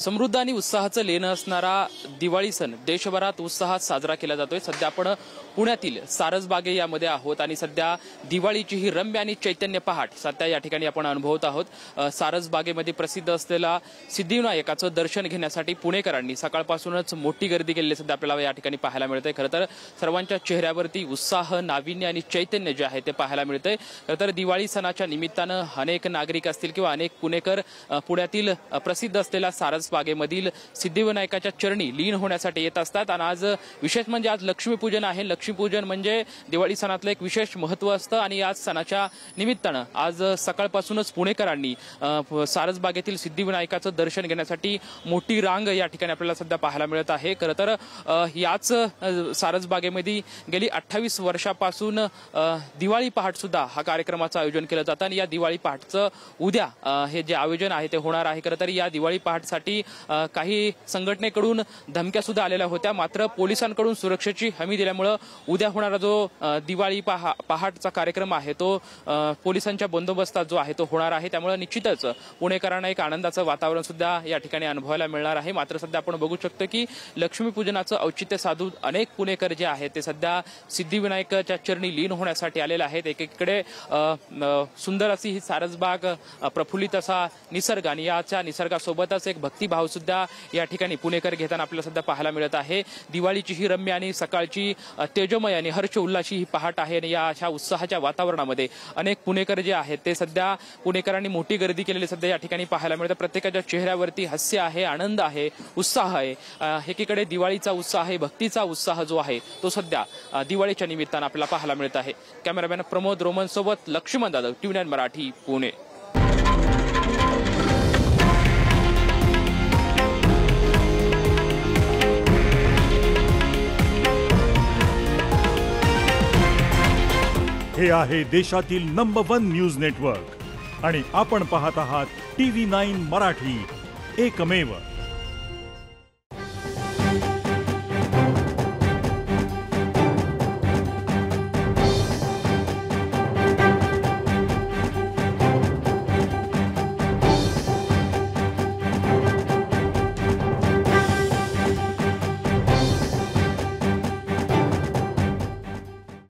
समृद्ध आणि उत्साहाचं लेणं असणारा दिवाळी सण देशभरात उत्साहात साजरा केला जातोय। सध्या आपण पुण्यातील सारसबागे यामध्ये आहोत आणि सध्या दिवाळीची ही रम्य आणि चैतन्य पहाट सध्या या ठिकाणी आपण अनुभवत आहोत। सारसबागेमध्ये प्रसिद्ध असलेला सिद्धिविनायकाचं दर्शन घेण्यासाठी पुणेकरांनी सकाळपासूनच मोठी गर्दी केलेली सध्या आपल्याला या ठिकाणी पाहायला मिळते। खरं तर सर्वांच्या चेहऱ्यावरती उत्साह, नाविन्य आणि चैतन्य जे आहे ते पाहायला मिळते। खरं तर दिवाळी सणाच्या निमित्तानं अनेक नागरिक असतील किंवा अनेक पुणेकर पुण्यातील प्रसिद्ध असलेल्या सारसबागेमधील सिद्धिविनायकाच्या चरणी लीन होण्यासाठी येत असतात। आणि आज विशेष म्हणजे आज लक्ष्मीपूजन आहे। लक्ष्मीपूजन म्हणजे दिवाळी सणातलं एक विशेष महत्त्व असतं आणि आज सणाच्या निमित्तानं आज सकाळपासूनच पुणेकरांनी सारसबागेतील सिद्धिविनायकाचं दर्शन घेण्यासाठी मोठी रांग या ठिकाणी आपल्याला सध्या पाहायला मिळत आहे। खरं तर याच सारसबागेमध्ये गेली 28 वर्षापासून दिवाळी पहाट सुद्धा हा कार्यक्रमाचं आयोजन केलं जातं आणि या दिवाळी पहाटचं उद्या हे जे आयोजन आहे ते होणार आहे। खरं तर या दिवाळी पहाटसाठी काही संघटनेकडून धमक्या सुद्धा आलेल्या होत्या, मात्र पोलिसांकडून सुरक्षेची हमी दिल्यामुळे उद्या होणारा जो दिवाळी पहाटचा कार्यक्रम आहे तो पोलिसांच्या बंदोबस्तात जो आहे तो होणार आहे। त्यामुळे निश्चितच पुणेकरांना एक आनंदाचं वातावरण सुद्धा या ठिकाणी अनुभवायला मिळणार आहे। मात्र सध्या आपण बघू शकतो की लक्ष्मीपूजनाचं औचित्य साधून अनेक पुणेकर जे आहेत ते सध्या सिद्धिविनायकाच्या चरणी लीन होण्यासाठी आलेले आहेत। एकीकडे सुंदर अशी ही सारसबाग, प्रफुल्लित असा निसर्ग आणि याच्या निसर्गासोबतच एक भक्तिभाव सुद्धा या ठिकाणी पुणेकर घेताना आपल्याला सध्या पाहायला मिळत आहे। दिवाळीची ही रम्य आणि सकाळची तेजोमय आणि हर्ष उल्हासी ही पहाट आहे आणि या अशा उत्साहाच्या वातावरणामध्ये अनेक पुणेकर जे आहेत ते सध्या पुणेकरांनी मोठी गर्दी केलेली सध्या या ठिकाणी पाहायला मिळतं। प्रत्येकाच्या चेहऱ्यावरती हास्य आहे, आनंद आहे, उत्साह आहे। एकीकडे दिवाळीचा उत्साह आहे, भक्तीचा उत्साह जो आहे तो सध्या दिवाळीच्या निमित्तानं आपल्याला पाहायला मिळत आहे। कॅमेरामॅन प्रमोद रोमन सोबत लक्ष्मण जाधव, TV9 मराठी, पुणे। हे आहे देशातील नंबर 1 न्यूज नेटवर्क आणि आपण पाहत आहात TV9 मराठी, एकमेव।